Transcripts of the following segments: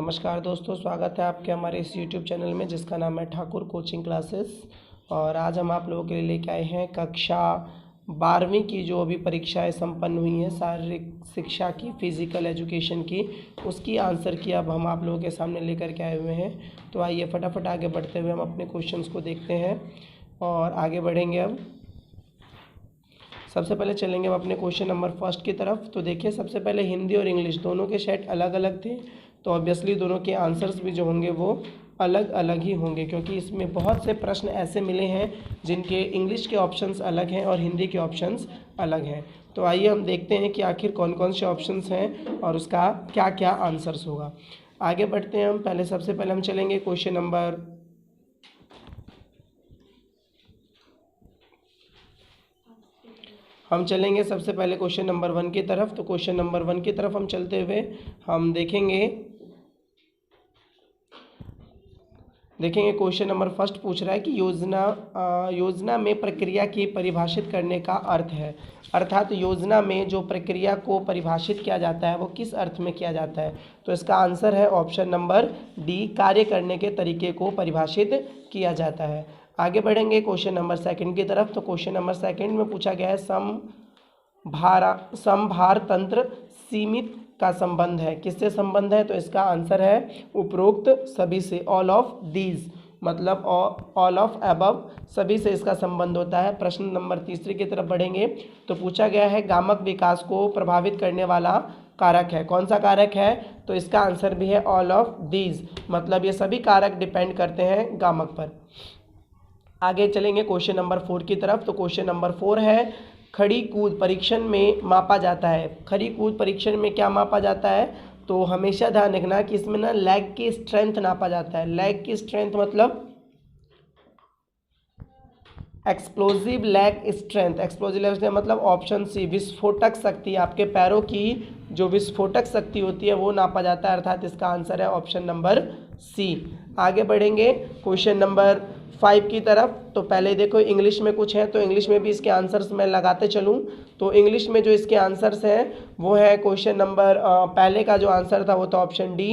नमस्कार दोस्तों, स्वागत है आपके हमारे इस YouTube चैनल में जिसका नाम है ठाकुर कोचिंग क्लासेस। और आज हम आप लोगों के लिए लेके आए हैं कक्षा 12वीं की जो अभी परीक्षाएं संपन्न हुई हैं शारीरिक शिक्षा की, फिजिकल एजुकेशन की, उसकी आंसर की अब हम आप लोगों के सामने लेकर के आए हुए हैं। तो आइए फटाफट आगे बढ़ते हुए हम अपने क्वेश्चंस को देखते हैं और आगे बढ़ेंगे। अब सबसे पहले चलेंगे हम अपने क्वेश्चन नंबर फर्स्ट की तरफ। तो देखिए, सबसे पहले हिंदी और इंग्लिश दोनों के सेट अलग अलग थे, तो ऑब्वियसली दोनों के आंसर्स भी जो होंगे वो अलग अलग ही होंगे, क्योंकि इसमें बहुत से प्रश्न ऐसे मिले हैं जिनके इंग्लिश के ऑप्शंस अलग हैं और हिंदी के ऑप्शंस अलग हैं। तो आइए हम देखते हैं कि आखिर कौन कौन से ऑप्शंस हैं और उसका क्या क्या आंसर्स होगा। आगे बढ़ते हैं हम। सबसे पहले हम चलेंगे क्वेश्चन नंबर सबसे पहले क्वेश्चन नंबर 1 की तरफ। तो क्वेश्चन नंबर 1 की तरफ हम चलते हुए हम देखेंगे क्वेश्चन नंबर फर्स्ट पूछ रहा है कि योजना में प्रक्रिया की परिभाषित करने का अर्थ है। अर्थात योजना में जो प्रक्रिया को परिभाषित किया जाता है वो किस अर्थ में किया जाता है। तो इसका आंसर है ऑप्शन नंबर डी, कार्य करने के तरीके को परिभाषित किया जाता है। आगे बढ़ेंगे क्वेश्चन नंबर 2 की तरफ। तो क्वेश्चन नंबर 2 में पूछा गया है समभार तंत्र सीमित का संबंध है। किससे संबंध है? तो इसका आंसर है उपरोक्त सभी से, ऑल ऑफ दीज, मतलब ऑल ऑफ अबव, सभी से इसका संबंध होता है। प्रश्न नंबर 3 की तरफ बढ़ेंगे। तो पूछा गया है गामक विकास को प्रभावित करने वाला कारक है। कौन सा कारक है? तो इसका आंसर भी है ऑल ऑफ दीज, मतलब ये सभी कारक डिपेंड करते हैं गामक पर। आगे चलेंगे क्वेश्चन नंबर 4 की तरफ। तो क्वेश्चन नंबर 4 है खड़ी कूद परीक्षण में मापा जाता है। खड़ी कूद परीक्षण में क्या मापा जाता है? तो हमेशा ध्यान रखना कि इसमें ना लेग की स्ट्रेंथ नापा जाता है। लेग की स्ट्रेंथ मतलब explosive leg strength. Explosive leg strength मतलब ऑप्शन सी, विस्फोटक शक्ति। आपके पैरों की जो विस्फोटक शक्ति होती है वो नापा जाता है, अर्थात इसका आंसर है ऑप्शन नंबर सी। आगे बढ़ेंगे क्वेश्चन नंबर 5 की तरफ। तो पहले देखो इंग्लिश में कुछ है, तो इंग्लिश में भी इसके आंसर्स मैं लगाते चलूँ। तो इंग्लिश में जो इसके आंसर्स हैं वो है क्वेश्चन नंबर पहले का जो आंसर था वो था ऑप्शन डी।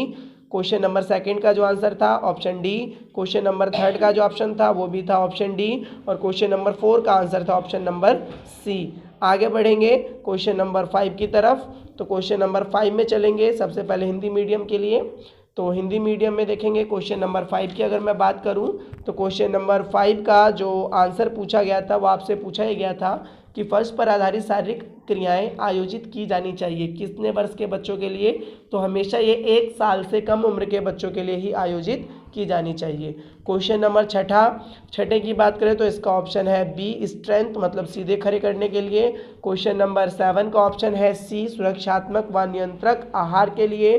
क्वेश्चन नंबर 2 का जो आंसर था ऑप्शन डी। क्वेश्चन नंबर 3 का जो ऑप्शन था वो भी था ऑप्शन डी। और क्वेश्चन नंबर 4 का आंसर था ऑप्शन नंबर सी। आगे बढ़ेंगे क्वेश्चन नंबर 5 की तरफ। तो क्वेश्चन नंबर 5 में चलेंगे सबसे पहले हिंदी मीडियम के लिए। तो हिंदी मीडियम में देखेंगे क्वेश्चन नंबर 5 की अगर मैं बात करूं तो क्वेश्चन नंबर 5 का जो आंसर पूछा गया था वो आपसे पूछा ही गया था कि फर्श पर आधारित शारीरिक क्रियाएं आयोजित की जानी चाहिए कितने वर्ष के बच्चों के लिए? तो हमेशा ये 1 साल से कम उम्र के बच्चों के लिए ही आयोजित की जानी चाहिए। क्वेश्चन नंबर 6 की बात करें तो इसका ऑप्शन है बी, स्ट्रेंथ, मतलब सीधे खड़े करने के लिए। क्वेश्चन नंबर 7 का ऑप्शन है सी, सुरक्षात्मक व नियंत्रक आहार के लिए।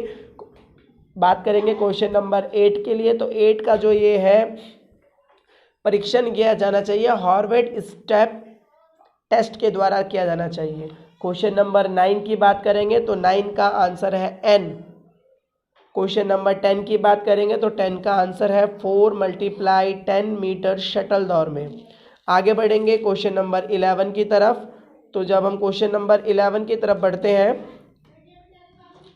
बात करेंगे क्वेश्चन नंबर 8 के लिए। तो 8 का जो ये है परीक्षण किया जाना चाहिए हार्वर्ड स्टेप टेस्ट के द्वारा किया जाना चाहिए। क्वेश्चन नंबर 9 की बात करेंगे तो 9 का आंसर है एन। क्वेश्चन नंबर 10 की बात करेंगे तो 10 का आंसर है 4 × 10 मीटर शटल दौड़ में। आगे बढ़ेंगे क्वेश्चन नंबर 11 की तरफ। तो जब हम क्वेश्चन नंबर 11 की तरफ बढ़ते हैं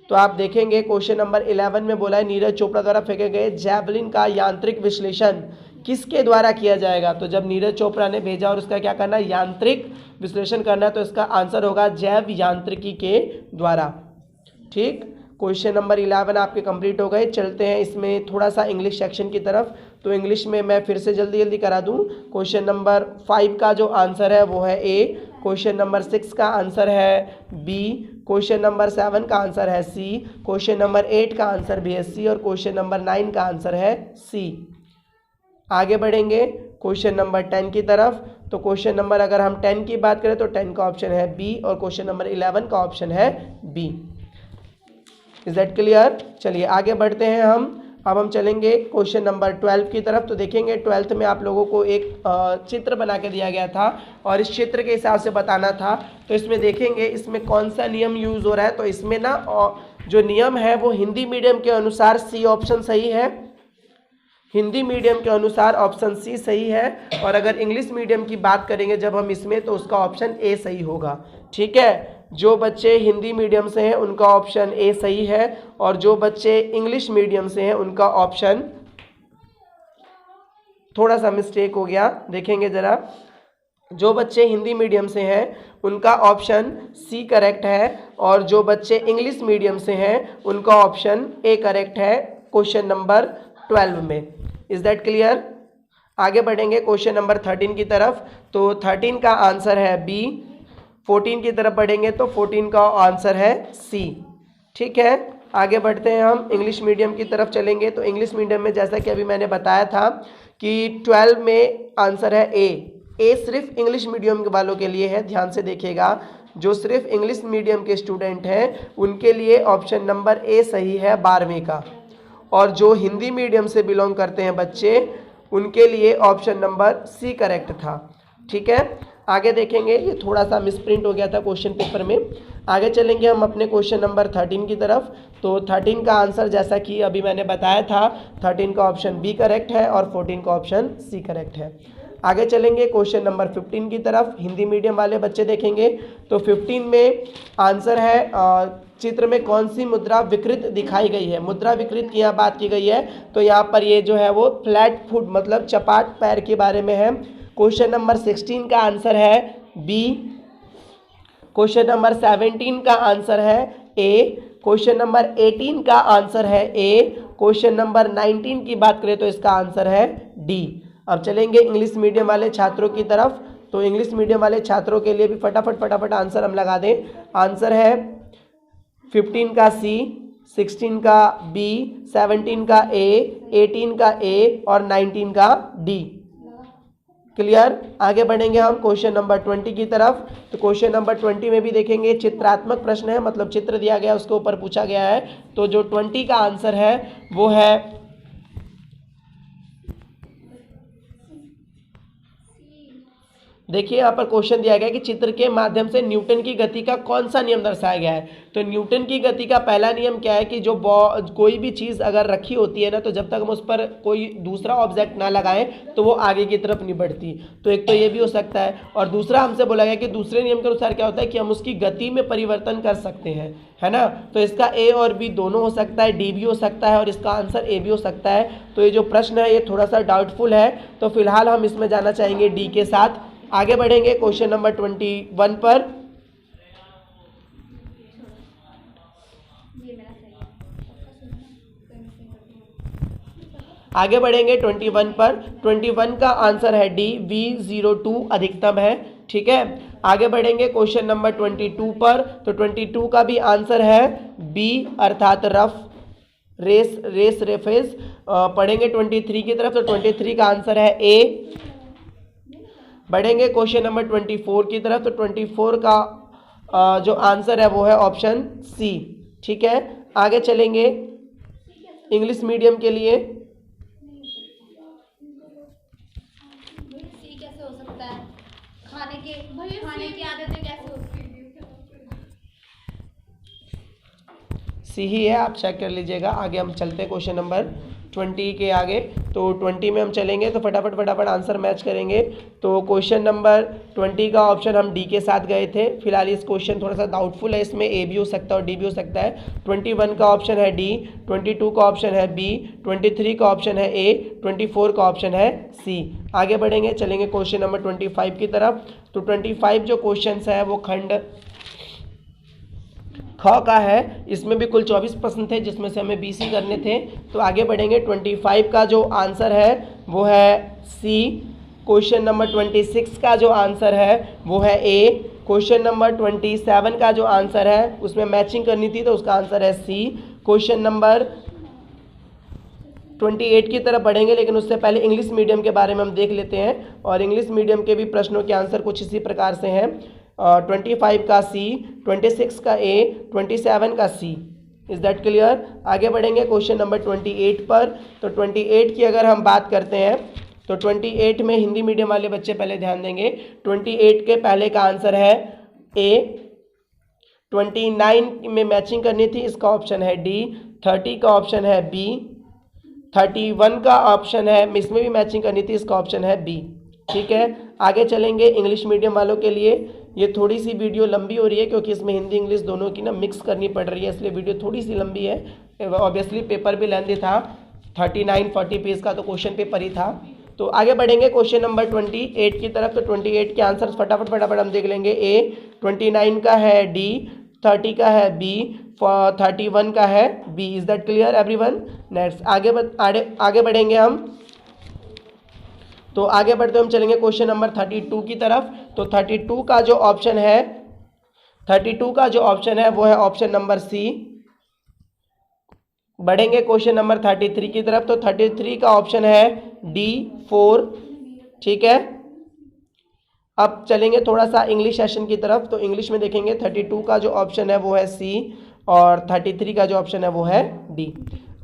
तो आप देखेंगे क्वेश्चन नंबर 11 में बोला है नीरज चोपड़ा द्वारा फेंके गए जैवलिन का यांत्रिक विश्लेषण किसके द्वारा किया जाएगा। तो जब नीरज चोपड़ा ने भेजा और उसका क्या करना है, यांत्रिक विश्लेषण करना है, तो इसका आंसर होगा जैव यांत्रिकी के द्वारा। ठीक, क्वेश्चन नंबर 11 आपके कंप्लीट हो गए। चलते हैं इसमें थोड़ा सा इंग्लिश सेक्शन की तरफ। तो इंग्लिश में मैं फिर से जल्दी जल्दी करा दूं। क्वेश्चन नंबर 5 का जो आंसर है वो है ए। क्वेश्चन नंबर 6 का आंसर है बी। क्वेश्चन नंबर 7 का आंसर है सी। क्वेश्चन नंबर 8 का आंसर भी है सी। और क्वेश्चन नंबर 9 का आंसर है सी। आगे बढ़ेंगे क्वेश्चन नंबर 10 की तरफ। तो क्वेश्चन नंबर अगर हम 10 की बात करें तो 10 का ऑप्शन है बी और क्वेश्चन नंबर 11 का ऑप्शन है बी। Is that clear? चलिए आगे बढ़ते हैं हम। अब हम चलेंगे क्वेश्चन नंबर 12 की तरफ। तो देखेंगे 12th में आप लोगों को एक चित्र बना के दिया गया था और इस चित्र के हिसाब से बताना था। तो इसमें देखेंगे इसमें कौन सा नियम यूज हो रहा है। तो इसमें ना जो नियम है वो हिंदी मीडियम के अनुसार सी ऑप्शन सही है। हिंदी मीडियम के अनुसार ऑप्शन सी सही है, और अगर इंग्लिश मीडियम की बात करेंगे जब हम इसमें, तो उसका ऑप्शन ए सही होगा। ठीक है, जो बच्चे हिंदी मीडियम से हैं उनका ऑप्शन ए सही है, और जो बच्चे इंग्लिश मीडियम से हैं उनका ऑप्शन, थोड़ा सा मिस्टेक हो गया, देखेंगे ज़रा, जो बच्चे हिंदी मीडियम से हैं उनका ऑप्शन सी करेक्ट है, और जो बच्चे इंग्लिश मीडियम से हैं उनका ऑप्शन ए करेक्ट है क्वेश्चन नंबर 12 में। Is that clear? आगे बढ़ेंगे क्वेश्चन नंबर 13 की तरफ। तो 13 का आंसर है बी। 14 की तरफ बढ़ेंगे तो 14 का आंसर है सी। ठीक है, आगे बढ़ते हैं, हम इंग्लिश मीडियम की तरफ चलेंगे। तो इंग्लिश मीडियम में जैसा कि अभी मैंने बताया था कि 12 में आंसर है ए। ए सिर्फ इंग्लिश मीडियम वालों के लिए है, ध्यान से देखिएगा। जो सिर्फ इंग्लिश मीडियम के स्टूडेंट हैं उनके लिए ऑप्शन नंबर ए सही है 12वीं का, और जो हिंदी मीडियम से बिलोंग करते हैं बच्चे उनके लिए ऑप्शन नंबर सी करेक्ट था। ठीक है, आगे देखेंगे, ये थोड़ा सा मिसप्रिंट हो गया था क्वेश्चन पेपर में। आगे चलेंगे हम अपने क्वेश्चन नंबर 13 की तरफ। तो 13 का आंसर जैसा कि अभी मैंने बताया था, 13 का ऑप्शन बी करेक्ट है और 14 का ऑप्शन सी करेक्ट है। आगे चलेंगे क्वेश्चन नंबर 15 की तरफ, हिंदी मीडियम वाले बच्चे देखेंगे। तो 15 में आंसर है चित्र में कौन सी मुद्रा विकृत दिखाई गई है। मुद्रा विकृत की यहाँ बात की गई है, तो यहाँ पर ये जो है वो फ्लैट फुट मतलब चपाट पैर के बारे में है। क्वेश्चन नंबर 16 का आंसर है बी। क्वेश्चन नंबर 17 का आंसर है ए। क्वेश्चन नंबर 18 का आंसर है ए। क्वेश्चन नंबर 19 की बात करें तो इसका आंसर है डी। अब चलेंगे इंग्लिश मीडियम वाले छात्रों की तरफ। तो इंग्लिश मीडियम वाले छात्रों के लिए भी फटाफट आंसर हम लगा दें। आंसर है 15 का सी, 16 का बी, 17 का ए, 18 का ए और 19 का डी। क्लियर? आगे बढ़ेंगे हम क्वेश्चन नंबर 20 की तरफ। तो क्वेश्चन नंबर 20 में भी देखेंगे चित्रात्मक प्रश्न है, मतलब चित्र दिया गया उसके ऊपर पूछा गया है। तो जो 20 का आंसर है वो है देखिए, यहाँ पर क्वेश्चन दिया गया है कि चित्र के माध्यम से न्यूटन की गति का कौन सा नियम दर्शाया गया है। तो न्यूटन की गति का पहला नियम क्या है कि जो कोई भी चीज़ अगर रखी होती है ना, तो जब तक हम उस पर कोई दूसरा ऑब्जेक्ट ना लगाएं तो वो आगे की तरफ नहीं बढ़ती। तो एक तो ये भी हो सकता है, और दूसरा हमसे बोला गया कि दूसरे नियम के अनुसार क्या होता है कि हम उसकी गति में परिवर्तन कर सकते हैं, है ना। तो इसका ए और बी दोनों हो सकता है, डी भी हो सकता है और इसका आंसर ए भी हो सकता है। तो ये जो प्रश्न है ये थोड़ा सा डाउटफुल है, तो फिलहाल हम इसमें जाना चाहेंगे डी के साथ। आगे बढ़ेंगे क्वेश्चन नंबर 21 पर। आगे बढ़ेंगे 21 पर। 21 का आंसर है डी, V02 अधिकतम है। ठीक है, आगे बढ़ेंगे क्वेश्चन नंबर 22 पर। तो 22 का भी आंसर है बी अर्थात रफ रेफेज। पढ़ेंगे 23 की तरफ। तो 23 का आंसर है ए। बढ़ेंगे क्वेश्चन नंबर 24 की तरफ। तो 24 का जो आंसर है वो है ऑप्शन सी। ठीक है, आगे चलेंगे इंग्लिश मीडियम के लिए। सी कैसे हो सकता है? खाने की आदतें कैसे होती है? सी ही है, आप चेक कर लीजिएगा। आगे हम चलते हैं क्वेश्चन नंबर 20 के आगे। तो 20 में हम चलेंगे तो फटाफट आंसर मैच करेंगे। तो क्वेश्चन नंबर 20 का ऑप्शन हम डी के साथ गए थे। फिलहाल इस क्वेश्चन थोड़ा सा डाउटफुल है, इसमें ए भी हो सकता है और डी भी हो सकता है। 21 का ऑप्शन है डी, 22 का ऑप्शन है बी, 23 का ऑप्शन है ए, 24 का ऑप्शन है सी। आगे बढ़ेंगे, चलेंगे क्वेश्चन नंबर 25 की तरफ। तो 25 जो क्वेश्चन है वो खंड ख का है। इसमें भी कुल 24 प्रश्न थे जिसमें से हमें 20 ही करने थे। तो आगे बढ़ेंगे, 25 का जो आंसर है वो है सी। क्वेश्चन नंबर 26 का जो आंसर है वो है ए। क्वेश्चन नंबर 27 का जो आंसर है उसमें मैचिंग करनी थी तो उसका आंसर है सी। क्वेश्चन नंबर 28 की तरफ बढ़ेंगे, लेकिन उससे पहले इंग्लिश मीडियम के बारे में हम देख लेते हैं। और इंग्लिश मीडियम के भी प्रश्नों के आंसर कुछ इसी प्रकार से हैं। 25 का सी, 26 का ए, 27 का सी। Is that clear? आगे बढ़ेंगे क्वेश्चन नंबर 28 पर। तो 28 की अगर हम बात करते हैं तो 28 में हिंदी मीडियम वाले बच्चे पहले ध्यान देंगे। 28 के पहले का आंसर है ए। 29 में मैचिंग करनी थी, इसका ऑप्शन है डी। 30 का ऑप्शन है बी। 31 का ऑप्शन है, इसमें भी मैचिंग करनी थी, इसका ऑप्शन है बी। ठीक है, आगे चलेंगे इंग्लिश मीडियम वालों के लिए। ये थोड़ी सी वीडियो लंबी हो रही है क्योंकि इसमें हिंदी इंग्लिश दोनों की ना मिक्स करनी पड़ रही है, इसलिए वीडियो थोड़ी सी लंबी है। ऑब्वियसली पेपर भी लेंथी था, 39-40 पेज का तो क्वेश्चन पेपर ही था। तो आगे बढ़ेंगे क्वेश्चन नंबर 28 की तरफ। तो 28 के आंसर फटाफट फटाफट हम देख लेंगे। ए 29 का है डी, 30 का है बी, 31 का है B. Is that clear everyone? Next आगे बढ़ेंगे हम। तो आगे बढ़ते हम चलेंगे क्वेश्चन नंबर 32 की तरफ। तो 32 का जो ऑप्शन है, 32 का जो ऑप्शन है वो है ऑप्शन नंबर सी। बढ़ेंगे क्वेश्चन नंबर 33 की तरफ। तो 33 का ऑप्शन है डी 4। ठीक है, अब चलेंगे थोड़ा सा इंग्लिश सेशन की तरफ। तो इंग्लिश में देखेंगे 32 का जो ऑप्शन है वो है सी और 33 का जो ऑप्शन है वो है डी।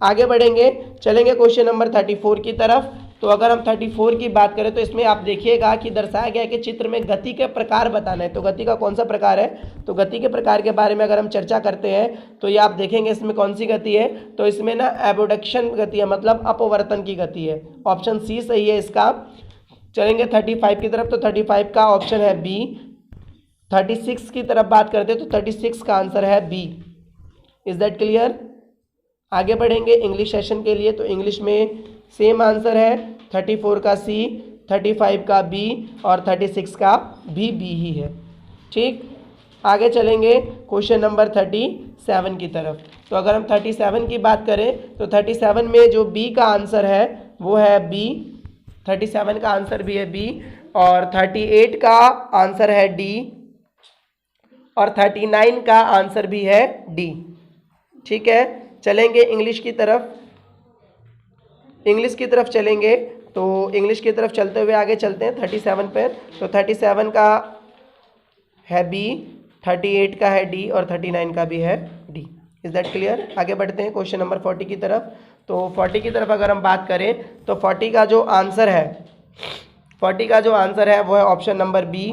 आगे बढ़ेंगे, चलेंगे क्वेश्चन नंबर 34 की तरफ। तो अगर हम 34 की बात करें तो इसमें आप देखिएगा कि दर्शाया गया है कि चित्र में गति के प्रकार बताना है। तो गति का कौन सा प्रकार है? तो गति के प्रकार के बारे में अगर हम चर्चा करते हैं तो ये आप देखेंगे इसमें कौन सी गति है। तो इसमें ना एबोडक्शन गति है, मतलब अपवर्तन की गति है। ऑप्शन सी सही है इसका। चलेंगे 35 की तरफ। तो 35 का ऑप्शन है बी। 36 की तरफ बात करते हैं तो 36 का आंसर है बी। Is that clear? आगे बढ़ेंगे इंग्लिश सेशन के लिए। तो इंग्लिश में सेम आंसर है, 34 का सी, 35 का बी और 36 का भी बी ही है। ठीक, आगे चलेंगे क्वेश्चन नंबर 37 की तरफ। तो अगर हम 37 की बात करें तो 37 में जो बी का आंसर है वो है बी। 37 का आंसर भी है बी और 38 का आंसर है डी और 39 का आंसर भी है डी। ठीक है, चलेंगे इंग्लिश की तरफ। इंग्लिश की तरफ चलेंगे तो इंग्लिश की तरफ चलते हुए आगे चलते हैं 37 पर। तो 37 का है बी, 38 का है डी और 39 का भी है डी। Is that clear? आगे बढ़ते हैं क्वेश्चन नंबर 40 की तरफ। तो 40 की तरफ अगर हम बात करें तो 40 का जो आंसर है, 40 का जो आंसर है वो है ऑप्शन नंबर बी।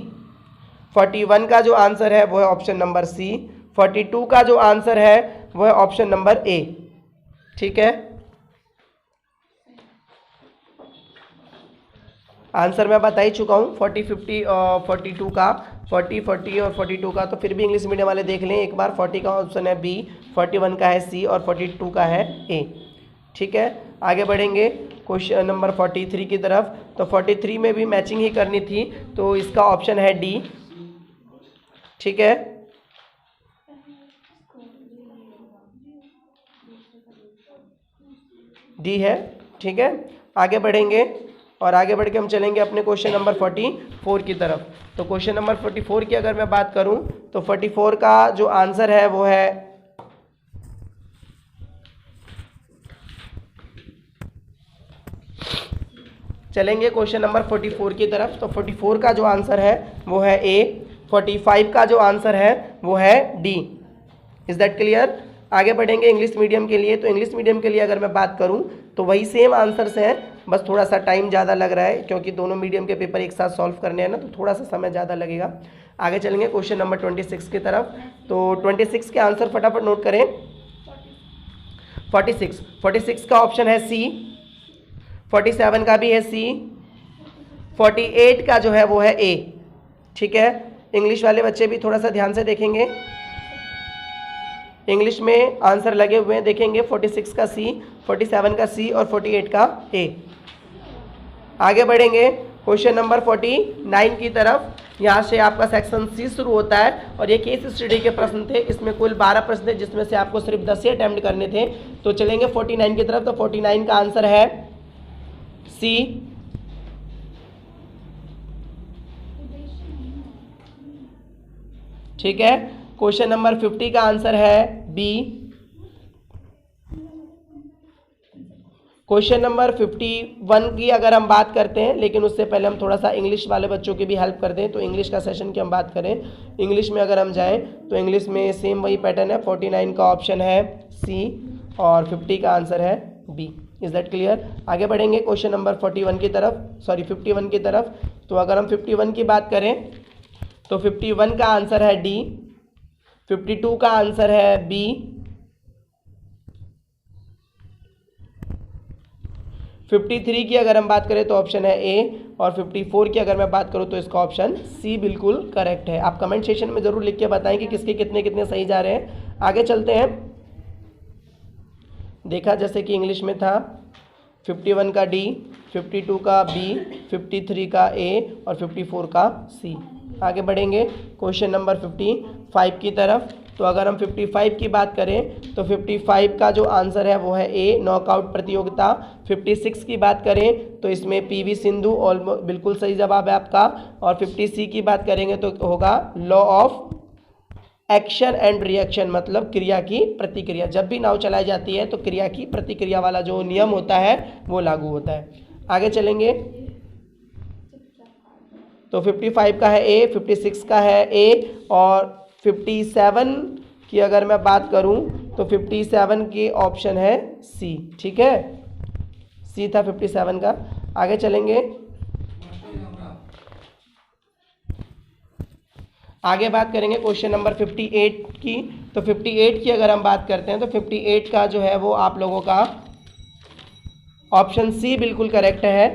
41 का जो आंसर है वो है ऑप्शन नंबर सी। 42 का जो आंसर है वो है ऑप्शन नंबर ए। ठीक है, आंसर मैं बता ही चुका हूँ 40, 50 और 42 का, 40, 40 और 42 का। तो फिर भी इंग्लिश मीडियम वाले देख लें एक बार। 40 का ऑप्शन है बी, 41 का है सी और 42 का है ए। ठीक है, आगे बढ़ेंगे क्वेश्चन नंबर 43 की तरफ। तो 43 में भी मैचिंग ही करनी थी, तो इसका ऑप्शन है डी। ठीक है, डी है। ठीक है, आगे बढ़ेंगे और आगे बढ़ के हम चलेंगे अपने क्वेश्चन नंबर 44 की तरफ। तो क्वेश्चन नंबर 44 की अगर मैं बात करूं तो 44 का जो आंसर है वो है, चलेंगे क्वेश्चन नंबर 44 की तरफ। तो 44 का जो आंसर है वो है ए, 45 का जो आंसर है वो है डी। Is that clear? आगे बढ़ेंगे इंग्लिश मीडियम के लिए। तो इंग्लिश मीडियम के लिए अगर मैं बात करूं तो वही सेम आंसर्स हैं, बस थोड़ा सा टाइम ज़्यादा लग रहा है क्योंकि दोनों मीडियम के पेपर एक साथ सॉल्व करने हैं ना, तो थोड़ा सा समय ज़्यादा लगेगा। आगे चलेंगे क्वेश्चन नंबर 26 की तरफ। तो 26 के आंसर फटाफट नोट करें। 46 का ऑप्शन है सी, 47 का भी है सी, 48 का जो है वो है ए। ठीक है, इंग्लिश वाले बच्चे भी थोड़ा सा ध्यान से देखेंगे, इंग्लिश में आंसर लगे हुए हैं, देखेंगे 46 का सी, 47 का सी और 48 का ए। आगे बढ़ेंगे क्वेश्चन नंबर 49 की तरफ। यहाँ से आपका सेक्शन सी शुरू होता है और ये केस स्टडी के प्रश्न थे। इसमें कुल 12 प्रश्न थे जिसमें से आपको सिर्फ 10 ही अटेम्प्ट करने थे। तो चलेंगे 49 की तरफ। तो 49 का आंसर है सी। ठीक है, क्वेश्चन नंबर 50 का आंसर है बी। क्वेश्चन नंबर 51 की अगर हम बात करते हैं, लेकिन उससे पहले हम थोड़ा सा इंग्लिश वाले बच्चों की भी हेल्प कर दें। तो इंग्लिश का सेशन की हम बात करें, इंग्लिश में अगर हम जाएं तो इंग्लिश में सेम वही पैटर्न है। 49 का ऑप्शन है सी और 50 का आंसर है बी। Is that clear? आगे बढ़ेंगे क्वेश्चन नंबर 41 की तरफ, 51 की तरफ। तो अगर हम 51 की बात करें तो 51 का आंसर है डी, 52 का आंसर है बी, 53 की अगर हम बात करें तो ऑप्शन है ए, और 54 की अगर मैं बात करूं तो इसका ऑप्शन सी बिल्कुल करेक्ट है। आप कमेंट सेक्शन में ज़रूर लिख के बताएं कि किसके कितने कितने सही जा रहे हैं। आगे चलते हैं। देखा जैसे कि इंग्लिश में था 51 का डी, 52 का बी, 53 का ए और 54 का सी। आगे बढ़ेंगे क्वेश्चन नंबर 55 की तरफ। तो अगर हम 55 की बात करें तो 55 का जो आंसर है वो है ए, नॉकआउट प्रतियोगिता। 56 की बात करें तो इसमें पीवी सिंधु ऑलमोस्ट बिल्कुल सही जवाब है आपका। और 50 की बात करेंगे तो होगा law of action and reaction, मतलब क्रिया की प्रतिक्रिया। जब भी नाव चलाई जाती है तो क्रिया की प्रतिक्रिया वाला जो नियम होता है वो लागू होता है। आगे चलेंगे। तो 55 का है ए, 56 का है ए, और 57 की अगर मैं बात करूं तो 57 की ऑप्शन है सी। ठीक है, सी था 57 का। आगे चलेंगे। आगे बात करेंगे क्वेश्चन नंबर 58 की। तो 58 की अगर हम बात करते हैं तो 58 का जो है वो आप लोगों का ऑप्शन सी बिल्कुल करेक्ट है।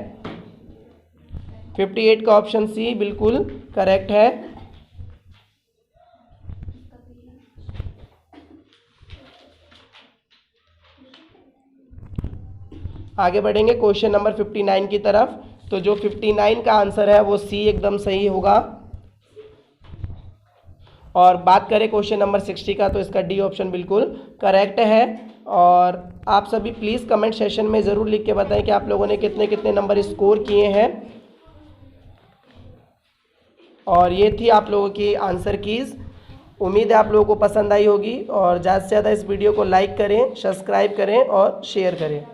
58 का ऑप्शन सी बिल्कुल करेक्ट है। आगे बढ़ेंगे क्वेश्चन नंबर 59 की तरफ। तो जो 59 का आंसर है वो सी एकदम सही होगा। और बात करें क्वेश्चन नंबर 60 का तो इसका डी ऑप्शन बिल्कुल करेक्ट है। और आप सभी प्लीज़ कमेंट सेशन में ज़रूर लिख के बताएं कि आप लोगों ने कितने कितने नंबर स्कोर किए हैं। और ये थी आप लोगों की आंसर कीज़। उम्मीद है आप लोगों को पसंद आई होगी, और ज़्यादा से ज़्यादा इस वीडियो को लाइक करें, सब्सक्राइब करें और शेयर करें।